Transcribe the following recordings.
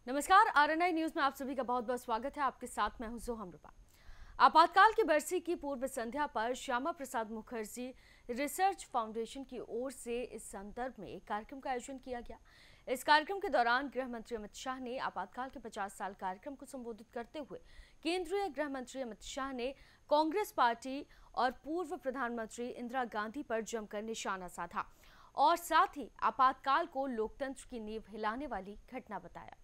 नमस्कार, RNI news में आप सभी का बहुत बहुत स्वागत है। आपके साथ मैं हूं जोहम रूपा। आपातकाल की बरसी की पूर्व संध्या पर श्यामा प्रसाद मुखर्जी रिसर्च फाउंडेशन की ओर से इस संदर्भ में एक कार्यक्रम का आयोजन किया गया। इस कार्यक्रम के दौरान गृह मंत्री अमित शाह ने आपातकाल के 50 साल कार्यक्रम को संबोधित करते हुए केंद्रीय गृह मंत्री अमित शाह ने कांग्रेस पार्टी और पूर्व प्रधानमंत्री इंदिरा गांधी पर जमकर निशाना साधा और साथ ही आपातकाल को लोकतंत्र की नींव हिलाने वाली घटना बताया।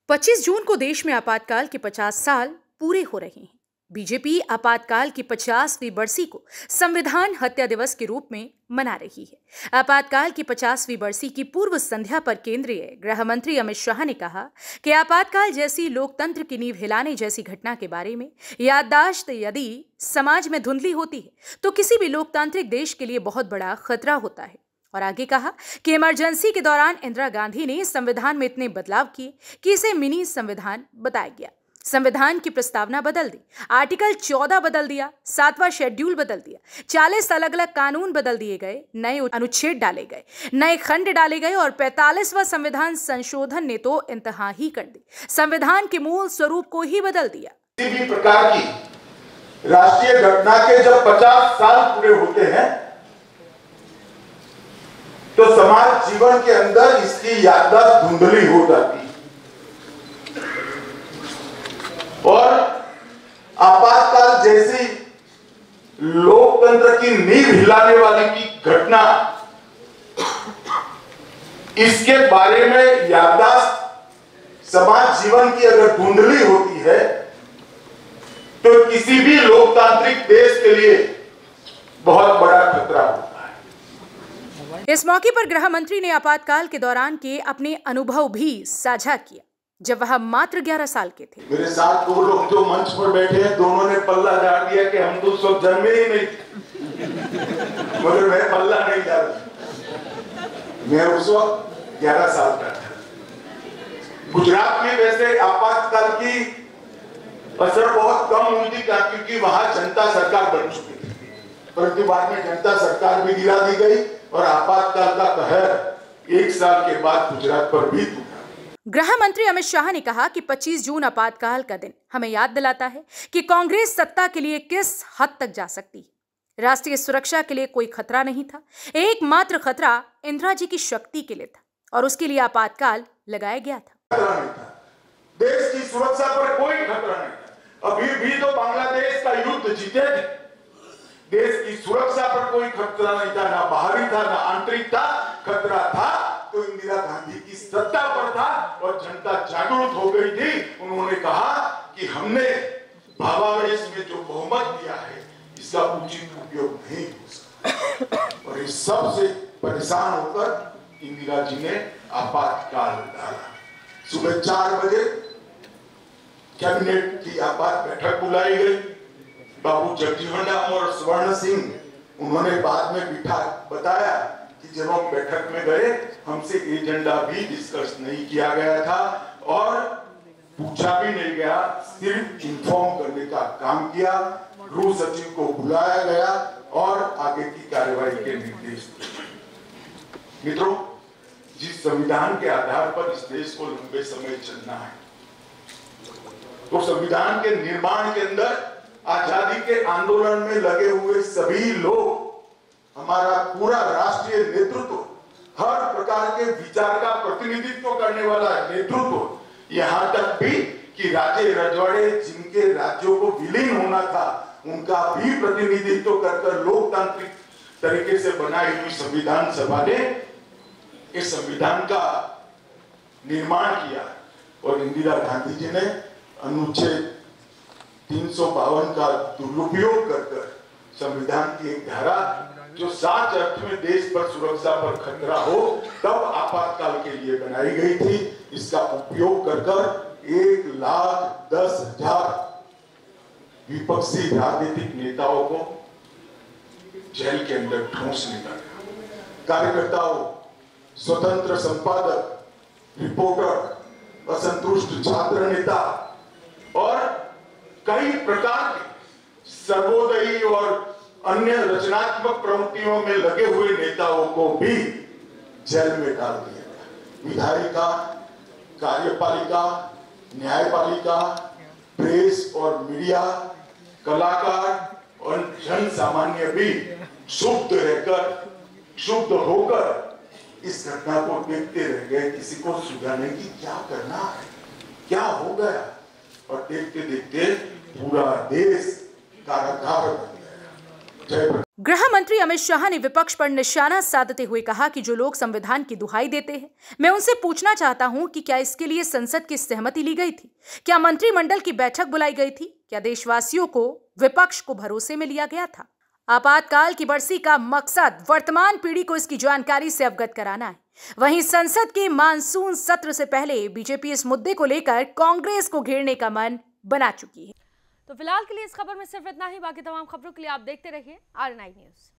25 जून को देश में आपातकाल के 50 साल पूरे हो रहे हैं। बीजेपी आपातकाल की 50वीं बरसी को संविधान हत्या दिवस के रूप में मना रही है। आपातकाल की 50वीं बरसी की पूर्व संध्या पर केंद्रीय गृह मंत्री अमित शाह ने कहा कि आपातकाल जैसी लोकतंत्र की नींव हिलाने जैसी घटना के बारे में याददाश्त यदि समाज में धुंधली होती है तो किसी भी लोकतांत्रिक देश के लिए बहुत बड़ा खतरा होता है। और आगे कहा कि इमरजेंसी के दौरान इंदिरा गांधी ने संविधान में इतने बदलाव किए कि इसे मिनी संविधान बताया गया। संविधान की प्रस्तावना बदल दी, आर्टिकल 14 बदल दिया, 7वां शेड्यूल बदल दिया, 40 अलग अलग कानून बदल दिए गए, नए अनुच्छेद डाले गए, नए खंड डाले गए और 45वां संविधान संशोधन ने तो इंतहा ही कर दी। संविधान के मूल स्वरूप को ही बदल दिया। किसी भी प्रकार की राष्ट्रीय घटना के जब 50 साल पूरे होते हैं तो समाज जीवन के अंदर इसकी याददाश्त धुंधली हो जाती है और आपातकाल जैसी लोकतंत्र की नींव हिलाने वाली की घटना, इसके बारे में याददाश्त समाज जीवन की अगर धुंधली होती है तो किसी भी लोकतांत्रिक देश के लिए बहुत बड़ा खतरा होता है। इस मौके पर गृह मंत्री ने आपातकाल के दौरान के अपने अनुभव भी साझा किया जब वह मात्र 11 साल के थे। मेरे साथ दो लोग जो मंच पर बैठे हैं, दोनों ने पल्ला झाड़ दिया कि हम तो सब जन्मे ही नहीं, मगर मैं पल्ला नहीं झाड़। मैं उस वक्त 11 साल का था। गुजरात में वैसे आपातकाल की असर बहुत कम हुई थी क्योंकि वहां जनता सरकार बन चुकी थी, परंतु बाद में जनता सरकार भी गिरा दी गई और आपातकाल का कहर 1 साल के बाद गुजरात पर भी टूटा। गृह मंत्री अमित शाह ने कहा कि 25 जून आपातकाल का दिन हमें याद दिलाता है कि कांग्रेस सत्ता के लिए किस हद तक जा सकती है। राष्ट्रीय सुरक्षा के लिए कोई खतरा नहीं था, एकमात्र खतरा इंदिरा जी की शक्ति के लिए था और उसके लिए आपातकाल लगाया गया था। देश की सुरक्षा पर कोई खतरा नहीं था। अभी भी तो बांग्लादेश का युद्ध जीते थे। देश की सुरक्षा पर कोई खतरा नहीं था, ना बाहरी था ना आंतरिक था। खतरा था तो इंदिरा गांधी की सत्ता पर था और जनता जागरूक हो गई थी। उन्होंने कहा कि हमने भावावेश में जो बहुमत दिया है इसका उचित उपयोग नहीं हो सकता और इस सब से परेशान होकर इंदिरा जी ने आपातकाल डाला। सुबह 4 बजे कैबिनेट की आपात बैठक बुलाई गई। बाबू जगजीवन राम और स्वर्ण सिंह उन्होंने बाद में बताया कि जब हम बैठक में गए हमसे एजेंडा भी डिस्कस नहीं किया गया था और पूछा भी नहीं गया, सिर्फ इन्फॉर्म करने का काम किया। गृह सचिव को बुलाया गया और आगे की कार्यवाही के निर्देश दिए। मित्रों, जिस संविधान के आधार पर इस देश को लंबे समय चलना है, तो संविधान के निर्माण के अंदर आजादी के आंदोलन में लगे हुए सभी लोग, हमारा पूरा राष्ट्रीय नेतृत्व, हर प्रकार के विचार का प्रतिनिधित्व करने वाला नेतृत्व, यहाँ तक भी कि राजे रजवाड़े जिनके राज्यों को विलीन होना था उनका भी प्रतिनिधित्व कर लोकतांत्रिक तरीके से बनाई हुई संविधान सभा ने इस संविधान का निर्माण किया और इंदिरा गांधी जी ने अनुच्छेद 352 का दुरुपयोग कर संविधान की एक धारा जो 7 अर्थ में देश पर सुरक्षा पर खतरा हो तब आपातकाल के लिए बनाई गई थी, इसका उपयोग कर 1,10,000 विपक्षी राजनीतिक नेताओं को जेल के अंदर ठूंसने का, कार्यकर्ताओं, स्वतंत्र संपादक, रिपोर्टर, असंतुष्ट छात्र नेता और कई प्रकार के सर्वोदयी और अन्य रचनात्मक प्रवृत्तियों में लगे हुए नेताओं को भी जेल में डाल दिया गया। विधायिका, कार्यपालिका, न्यायपालिका, प्रेस और मीडिया, कलाकार और जन सामान्य भी शुद्ध होकर इस घटना को देखते रह गए। किसी को सुझाने की क्या करना है, क्या हो गया, और देखते देखते पूरा देश कारागार बन गया। गृह मंत्री अमित शाह ने विपक्ष पर निशाना साधते हुए कहा कि जो लोग संविधान की दुहाई देते हैं, मैं उनसे पूछना चाहता हूं कि क्या इसके लिए संसद की सहमति ली गई थी? क्या मंत्रिमंडल की बैठक बुलाई गई थी? क्या देशवासियों को, विपक्ष को भरोसे में लिया गया था? आपातकाल की बरसी का मकसद वर्तमान पीढ़ी को इसकी जानकारी से अवगत कराना है। वहीं संसद के मानसून सत्र से पहले बीजेपी इस मुद्दे को लेकर कांग्रेस को घेरने का मन बना चुकी है। तो फिलहाल के लिए इस खबर में सिर्फ इतना ही। बाकी तमाम खबरों के लिए आप देखते रहिए RNI न्यूज़।